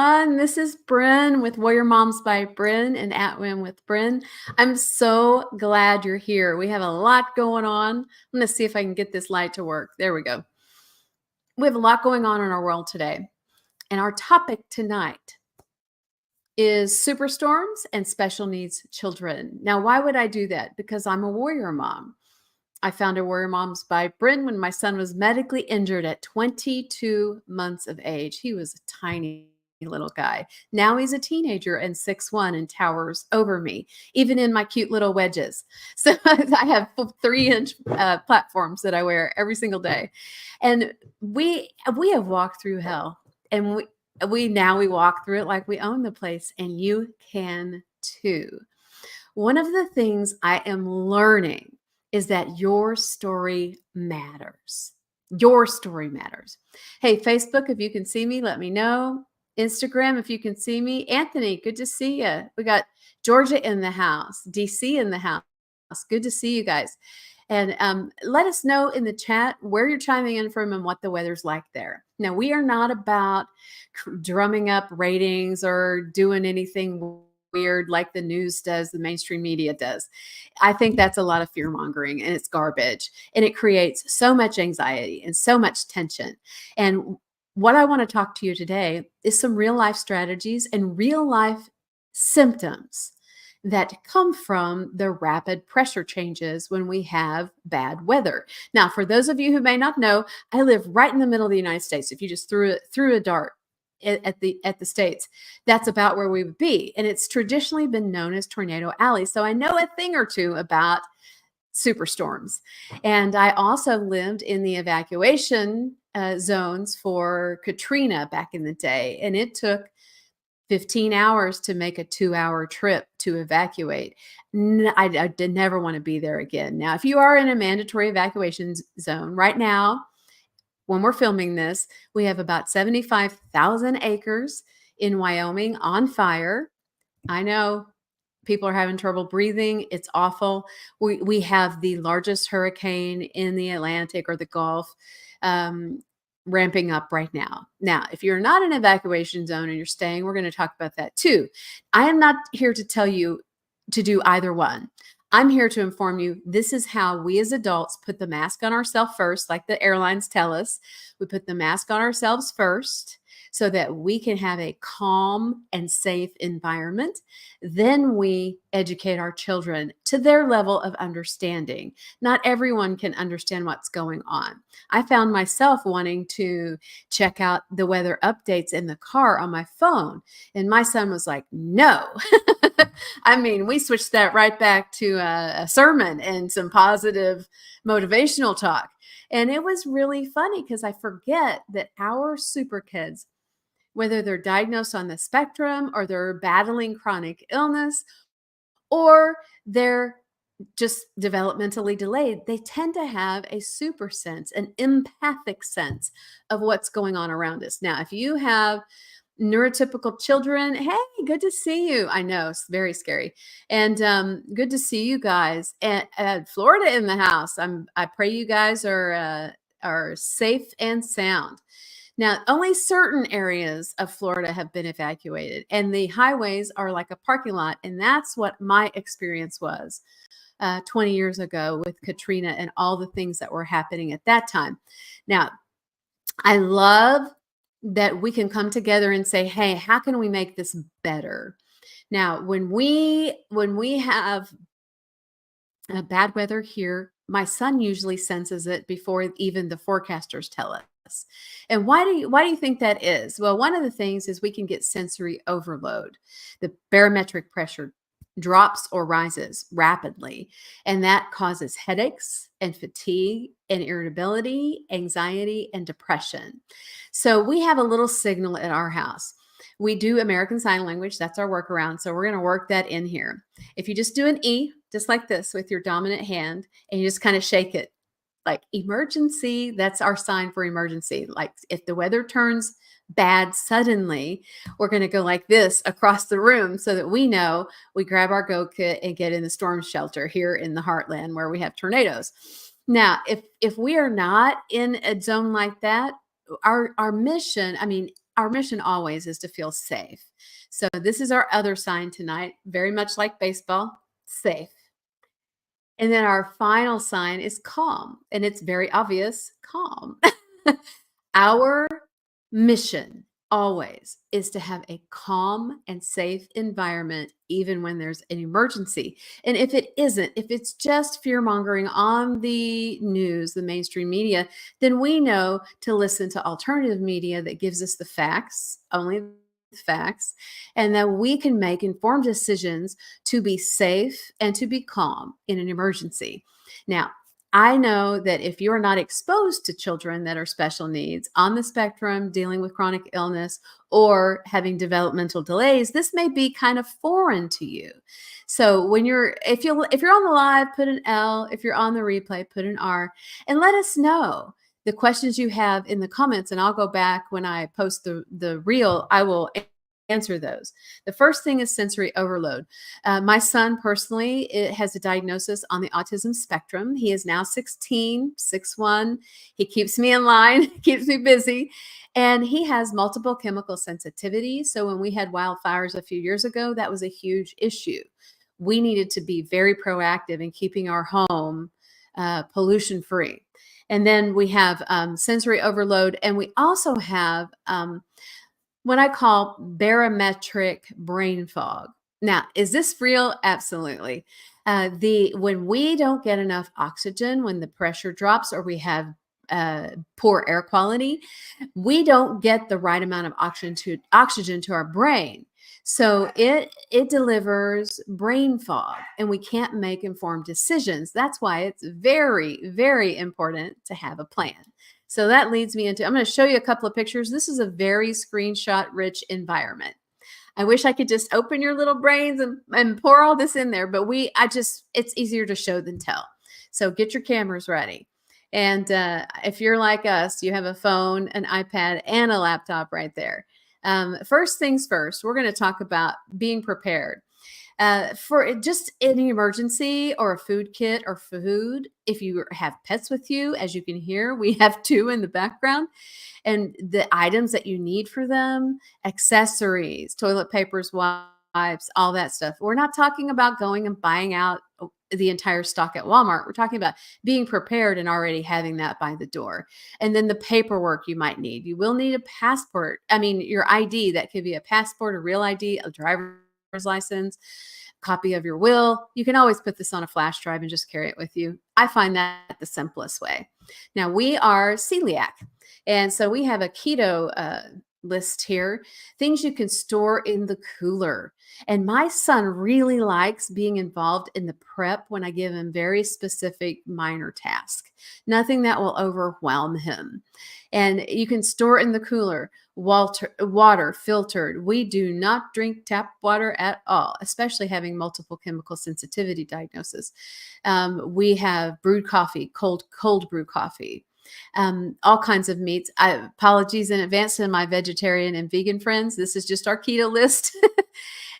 everyone. This is Bren with Warrior Moms by Bren and At Win with Bren. I'm so glad you're here. We have a lot going on. I'm going to see if I can get this light to work. There we go. We have a lot going on in our world today. And our topic tonight is superstorms and special needs children. Now, why would I do that? Because I'm a warrior mom. I founded Warrior Moms by Bren when my son was medically injured at 22 months of age. He was a tiny little guy. Now he's a teenager and 6'1" and towers over me, even in my cute little wedges. So I have 3-inch platforms that I wear every single day. And we have walked through hell, and we walk through it like we own the place, and you can too. One of the things I am learning is that your story matters. Your story matters. Hey, Facebook, if you can see me, let me know. Instagram, if you can see me. Anthony, good to see you. We got Georgia in the house, DC in the house. Good to see you guys. And let us know in the chat where you're chiming in from and what the weather's like there. Now, we are not about drumming up ratings or doing anything weird like the news does, the mainstream media does. I think that's a lot of fear mongering, and it's garbage, and it creates so much anxiety and so much tension. And what I want to talk to you today is some real life strategies and real life symptoms that come from the rapid pressure changes when we have bad weather. Now, for those of you who may not know, I live right in the middle of the United States. If you just threw a dart at the states, that's about where we would be. And it's traditionally been known as Tornado Alley. So I know a thing or two about superstorms. And I also lived in the evacuation zones for Katrina back in the day. And it took 15 hours to make a 2-hour trip to evacuate. I did never want to be there again. Now, if you are in a mandatory evacuation zone right now, when we're filming this, we have about 75,000 acres in Wyoming on fire. I know people are having trouble breathing. It's awful. We have the largest hurricane in the Atlantic or the Gulf ramping up right now. Now, if you're not in an evacuation zone and you're staying, we're going to talk about that too. I am not here to tell you to do either one. I'm here to inform you this is how we as adults put the mask on ourselves first, like the airlines tell us. We put the mask on ourselves first so that we can have a calm and safe environment. Then we educate our children to their level of understanding. Not everyone can understand what's going on. I found myself wanting to check out the weather updates in the car on my phone, and my son was like, no. I mean, we switched that right back to a sermon and some positive motivational talk. And it was really funny because I forget that our super kids, whether they're diagnosed on the spectrum or they're battling chronic illness or they're just developmentally delayed, they tend to have a super sense, an empathic sense of what's going on around us. Now, if you have neurotypical children, hey, good to see you. I know it's very scary, and good to see you guys. And Florida in the house. I pray you guys are safe and sound. Now, only certain areas of Florida have been evacuated, and the highways are like a parking lot, and that's what my experience was 20 years ago with Katrina and all the things that were happening at that time. Now, I love that we can come together and say, hey, how can we make this better? Now, when we have bad weather here, my son usually senses it before even the forecasters tell us. And why do you think that is? Well, one of the things is we can get sensory overload. The barometric pressure drops or rises rapidly, and that causes headaches and fatigue and irritability, anxiety, and depression. So we have a little signal at our house. We do American Sign Language. That's our workaround. So we're going to work that in here. If you just do an E, just like this with your dominant hand, and you just kind of shake it like emergency, that's our sign for emergency. Like if the weather turns bad suddenly, we're going to go like this across the room so that we know we grab our go kit and get in the storm shelter here in the heartland where we have tornadoes. Now, if we are not in a zone like that, our mission, I mean, our mission always is to feel safe. So this is our other sign tonight, very much like baseball, safe. And then our final sign is calm, and it's very obvious, calm. Our mission always is to have a calm and safe environment, even when there's an emergency. And if it isn't, if it's just fear mongering on the news, the mainstream media, then we know to listen to alternative media that gives us the facts, only the facts, and that we can make informed decisions to be safe and to be calm in an emergency. Now, I know that if you are not exposed to children that are special needs on the spectrum, dealing with chronic illness, or having developmental delays, this may be kind of foreign to you. So when if you're on the live, put an L. If you're on the replay, put an R, and let us know the questions you have in the comments, and I'll go back when I post the reel. I will answer those. The first thing is sensory overload. My son personally has a diagnosis on the autism spectrum. He is now 16, 6'1". He keeps me in line, keeps me busy, and he has multiple chemical sensitivity. So when we had wildfires a few years ago, that was a huge issue. We needed to be very proactive in keeping our home pollution free. And then we have sensory overload, and we also have what I call barometric brain fog. Now, is this real? Absolutely. When we don't get enough oxygen, when the pressure drops, or we have poor air quality, we don't get the right amount of oxygen to our brain. So it delivers brain fog, and we can't make informed decisions. That's why it's very, very important to have a plan. So that leads me into, I'm going to show you a couple of pictures. This is a very screenshot rich environment. I wish I could just open your little brains and pour all this in there, but it's easier to show than tell. So get your cameras ready. And if you're like us, you have a phone, an iPad, and a laptop right there. First things first, we're going to talk about being prepared. For just any emergency or a food kit or food, if you have pets with you, as you can hear, we have 2 in the background, and the items that you need for them, accessories, toilet papers, wipes, all that stuff. We're not talking about going and buying out the entire stock at Walmart. We're talking about being prepared and already having that by the door. And then the paperwork you might need. You will need a passport. I mean, your ID, that could be a passport, a real ID, a driver's license, copy of your will. You can always put this on a flash drive and just carry it with you. I find that the simplest way. Now, we are celiac, and so we have a keto list here, things you can store in the cooler. And my son really likes being involved in the prep when I give him very specific minor tasks, nothing that will overwhelm him. And you can store in the cooler water filtered. We do not drink tap water at all, especially having multiple chemical sensitivity diagnosis. We have brewed coffee, cold brew coffee. All kinds of meats. Apologies in advance to my vegetarian and vegan friends. This is just our keto list.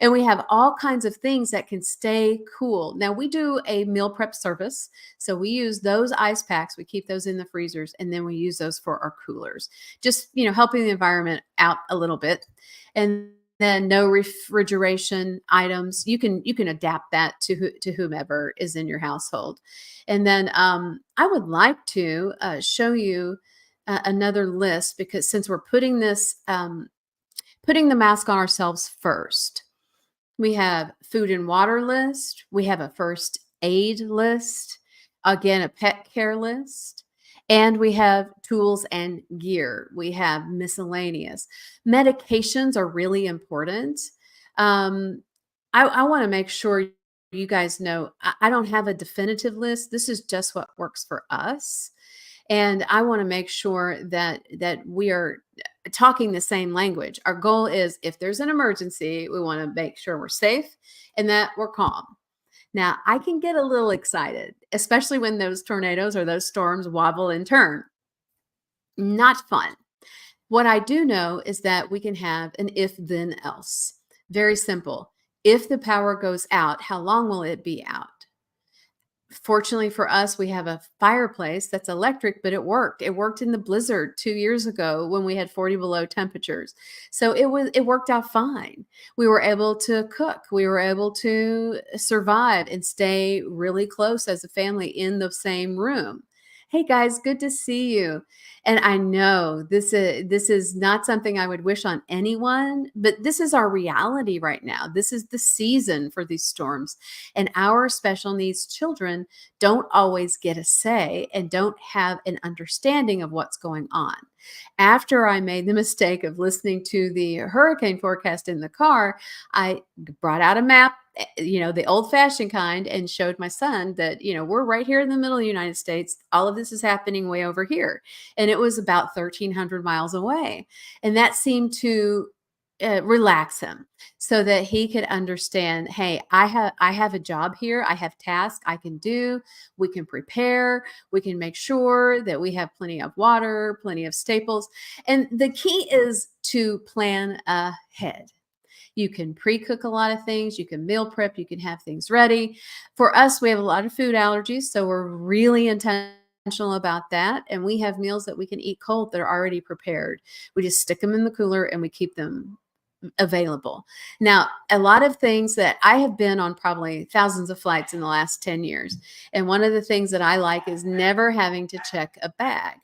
And we have all kinds of things that can stay cool. Now, we do a meal prep service. So we use those ice packs. We keep those in the freezers, and then we use those for our coolers. Just, helping the environment out a little bit. And then no refrigeration items. You can adapt that to whomever is in your household. And then I would like to show you another list, because since we're putting the mask on ourselves first, we have food and water list. We have a first aid list. Again, a pet care list. And we have tools and gear. We have miscellaneous. Medications are really important. I want to make sure you guys know I don't have a definitive list. This is just what works for us. And I want to make sure that we are talking the same language. Our goal is, if there's an emergency, we want to make sure we're safe and that we're calm. Now, I can get a little excited, especially when those tornadoes or those storms wobble and turn. Not fun. What I do know is that we can have an if then else. Very simple. If the power goes out, how long will it be out? Fortunately for us, we have a fireplace that's electric, but it worked. It worked in the blizzard 2 years ago when we had 40 below temperatures. So it worked out fine. We were able to cook. We were able to survive and stay really close as a family in the same room. Hey guys, good to see you. And I know this is not something I would wish on anyone, but this is our reality right now. This is the season for these storms. And our special needs children don't always get a say and don't have an understanding of what's going on. After I made the mistake of listening to the hurricane forecast in the car, I brought out a map, the old fashioned kind, and showed my son that, we're right here in the middle of the United States. All of this is happening way over here. And it was about 1,300 miles away. And that seemed to relax him so that he could understand, hey, I have a job here. I have tasks I can do. We can prepare. We can make sure that we have plenty of water, plenty of staples. And the key is to plan ahead. You can pre-cook a lot of things. You can meal prep. You can have things ready. For us, we have a lot of food allergies, so we're really intentional about that. And we have meals that we can eat cold that are already prepared. We just stick them in the cooler and we keep them available. Now, a lot of things that I have been on probably thousands of flights in the last 10 years. And one of the things that I like is never having to check a bag.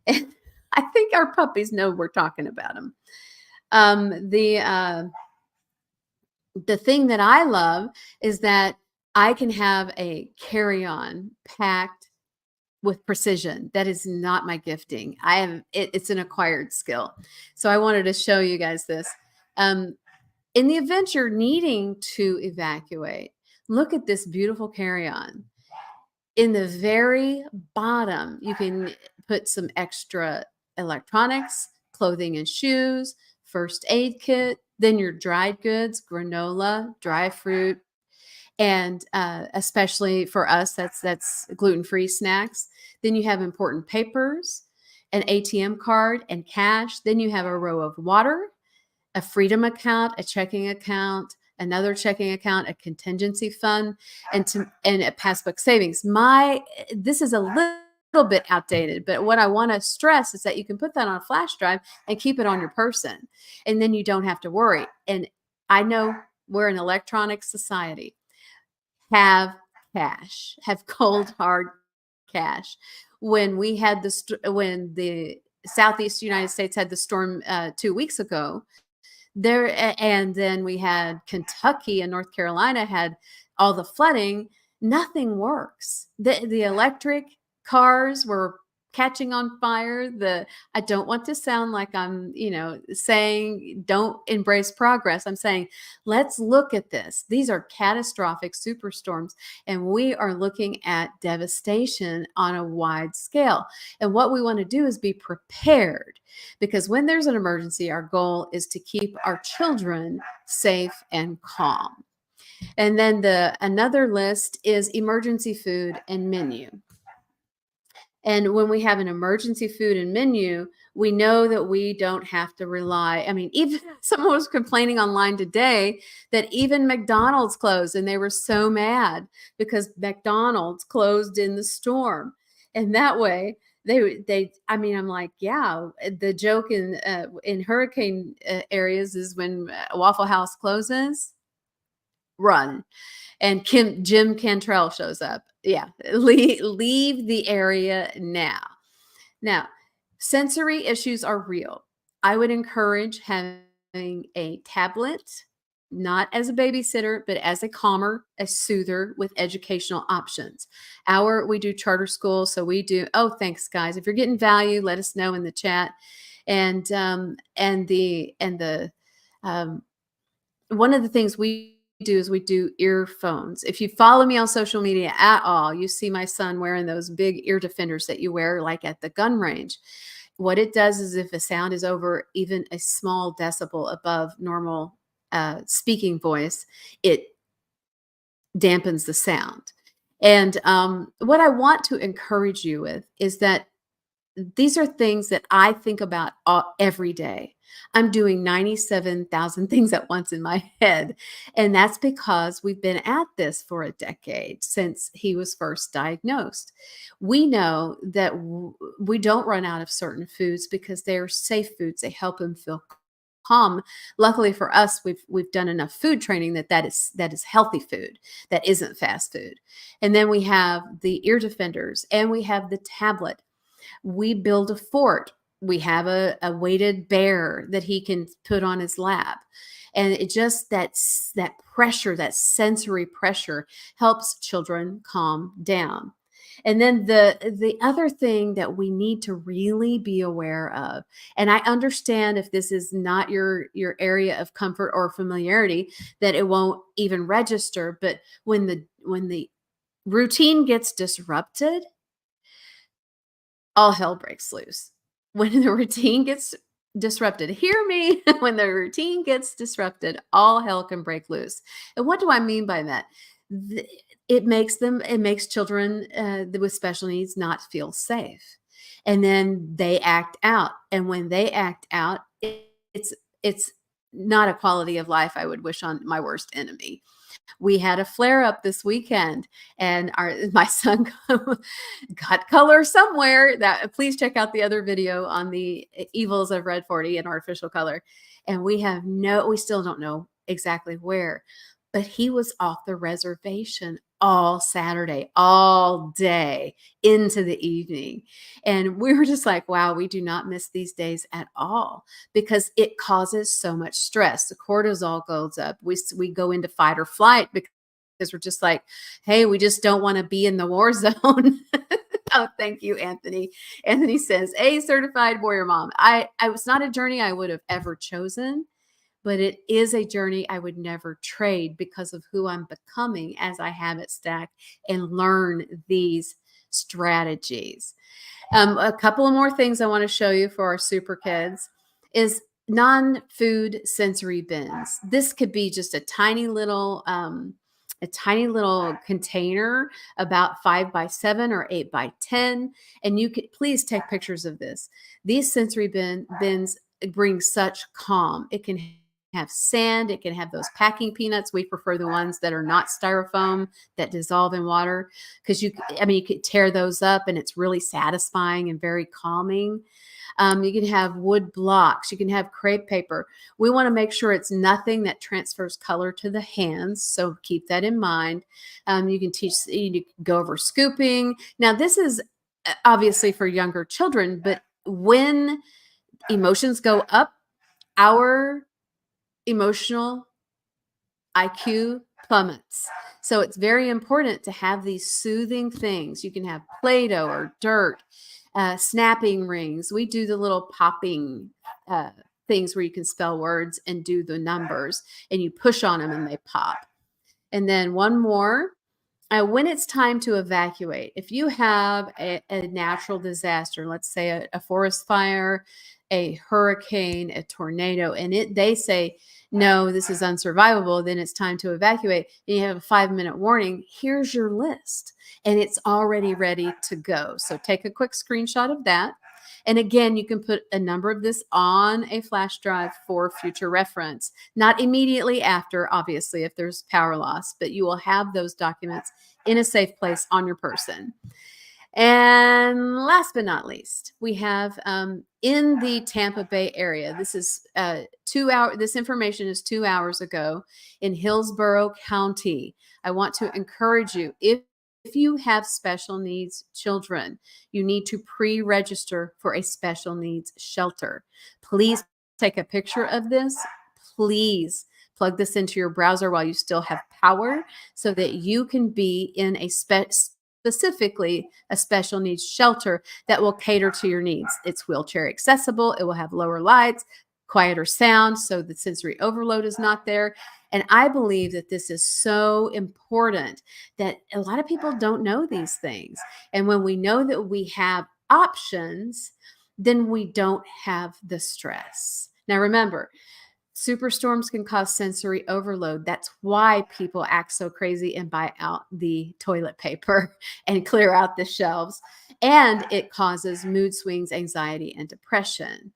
And I think our puppies know we're talking about them. Um, the uh, the thing that I love is that I can have a carry-on packed with precision. That is not my gifting. It's an acquired skill. So I wanted to show you guys this. Um, in the event you're needing to evacuate, look at this beautiful carry-on. In the very bottom, you can put some extra electronics, clothing and shoes, first aid kit, then your dried goods, granola, dry fruit, and especially for us, that's gluten-free snacks. Then you have important papers, an ATM card, and cash. Then you have a row of water, a freedom account, a checking account, another checking account, a contingency fund, and a passbook savings. This is a little bit outdated, but what I want to stress is that you can put that on a flash drive and keep it on your person, and then you don't have to worry. And I know we're an electronic society. Have cash, have cold hard cash. When the Southeast United States had the storm 2 weeks ago, and then we had Kentucky and North Carolina had all the flooding. Nothing works. The electric cars were catching on fire. I don't want to sound like I'm, saying don't embrace progress. I'm saying let's look at this. These are catastrophic superstorms, and we are looking at devastation on a wide scale. And what we want to do is be prepared, because when there's an emergency, our goal is to keep our children safe and calm. And then another list is emergency food and menu. And when we have an emergency food and menu, we know that we don't have to rely. I mean, even someone was complaining online today that even McDonald's closed, and they were so mad because McDonald's closed in the storm. And that way, I mean, I'm like, yeah, the joke in hurricane areas is when Waffle House closes, run. And Jim Cantrell shows up. Yeah, leave the area now. Now, sensory issues are real. I would encourage having a tablet, not as a babysitter, but as a calmer, a soother with educational options. We do charter school, so we do. Oh, thanks, guys. If you're getting value, let us know in the chat. And one of the things we do is we do earphones. If you follow me on social media at all, you see my son wearing those big ear defenders that you wear like at the gun range. What it does is if a sound is over even a small decibel above normal speaking voice, it dampens the sound. And what I want to encourage you with is that these are things that I think about every day. I'm doing 97,000 things at once in my head. And that's because we've been at this for a decade since he was first diagnosed. We know that we don't run out of certain foods because they are safe foods. They help him feel calm. Luckily for us, we've done enough food training that is healthy food, that isn't fast food. And then we have the ear defenders and we have the tablet. We build a fort. We have a weighted bear that he can put on his lap. And it just that pressure, that sensory pressure helps children calm down. And then the other thing that we need to really be aware of, and I understand if this is not your area of comfort or familiarity, that it won't even register, but when the routine gets disrupted, all hell breaks loose. When the routine gets disrupted, hear me, when the routine gets disrupted, all hell can break loose. And what do I mean by that? Th- it makes children with special needs not feel safe. And then they act out. And when they act out, it's not a quality of life I would wish on my worst enemy. We had a flare up this weekend, and our my son got color somewhere. That please check out the other video on the evils of red 40 and artificial color. And we still don't know exactly where, but he was off the reservation all Saturday, all day into the evening. And we were just like, wow, we do not miss these days at all because it causes so much stress. The cortisol goes up. We go into fight or flight because we're just like, hey, we just don't want to be in the war zone. Oh, thank you, Anthony. Anthony says, a certified warrior mom. I was not a journey I would have ever chosen, but it is a journey I would never trade because of who I'm becoming as I have it stacked and learn these strategies. A couple of more things I want to show you for our super kids is non-food sensory bins. This could be just a tiny little container about 5 by 7 or 8 by 10. And you could please take pictures of this. These sensory bins bring such calm. It can have sand. It can have those packing peanuts. We prefer the ones that are not styrofoam that dissolve in water because you could tear those up and it's really satisfying and very calming. You can have wood blocks. You can have crepe paper. We want to make sure it's nothing that transfers color to the hands. So keep that in mind. You can go over scooping. Now, this is obviously for younger children, but when emotions go up, our emotional IQ plummets. So it's very important to have these soothing things. You can have Play-Doh or dirt, snapping rings. We do the little popping things where you can spell words and do the numbers, and you push on them and they pop. And then one more. When it's time to evacuate, if you have a natural disaster, let's say a forest fire, a hurricane, a tornado, and they say, no, this is unsurvivable, then it's time to evacuate, and you have a 5-minute warning, here's your list, and it's already ready to go. So take a quick screenshot of that. And again, you can put a number of this on a flash drive for future reference, not immediately after, obviously, if there's power loss, but you will have those documents in a safe place on your person. And last but not least, we have in the Tampa Bay area, this is 2 hours, this information is 2 hours ago in Hillsborough County. I want to encourage you, if you have special needs children, you need to pre-register for a special needs shelter. Please take a picture of this. Please plug this into your browser while you still have power so that you can be in specifically a special needs shelter that will cater to your needs. It's wheelchair accessible. It will have lower lights, quieter sound, so the sensory overload is not there. And I believe that this is so important that a lot of people don't know these things. And when we know that we have options, then we don't have the stress. Now, remember, Superstorms can cause sensory overload. That's why people act so crazy and buy out the toilet paper and clear out the shelves. And it causes mood swings, anxiety, and depression.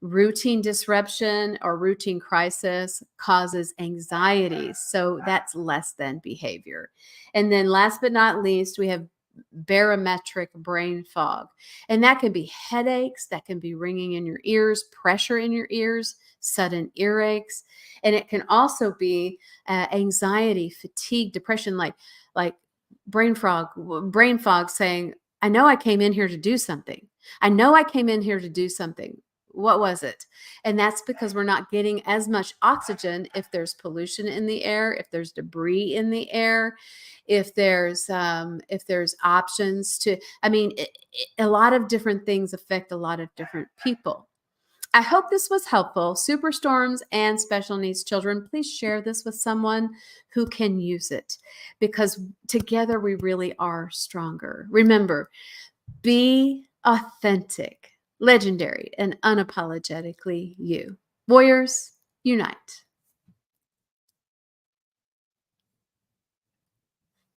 Routine disruption or routine crisis causes anxiety. So that's less than behavior. And then last but not least, we have barometric brain fog. And that can be headaches, that can be ringing in your ears, pressure in your ears, sudden earaches, and it can also be anxiety, fatigue, depression, like brain fog saying, I know I came in here to do something. I know I came in here to do something. What was it? And that's because we're not getting as much oxygen if there's pollution in the air, if there's debris in the air, if there's options to, a lot of different things affect a lot of different people. I hope this was helpful. Superstorms and special needs children, please share this with someone who can use it, because together we really are stronger. Remember, be authentic, legendary, and unapologetically you. Warriors, unite.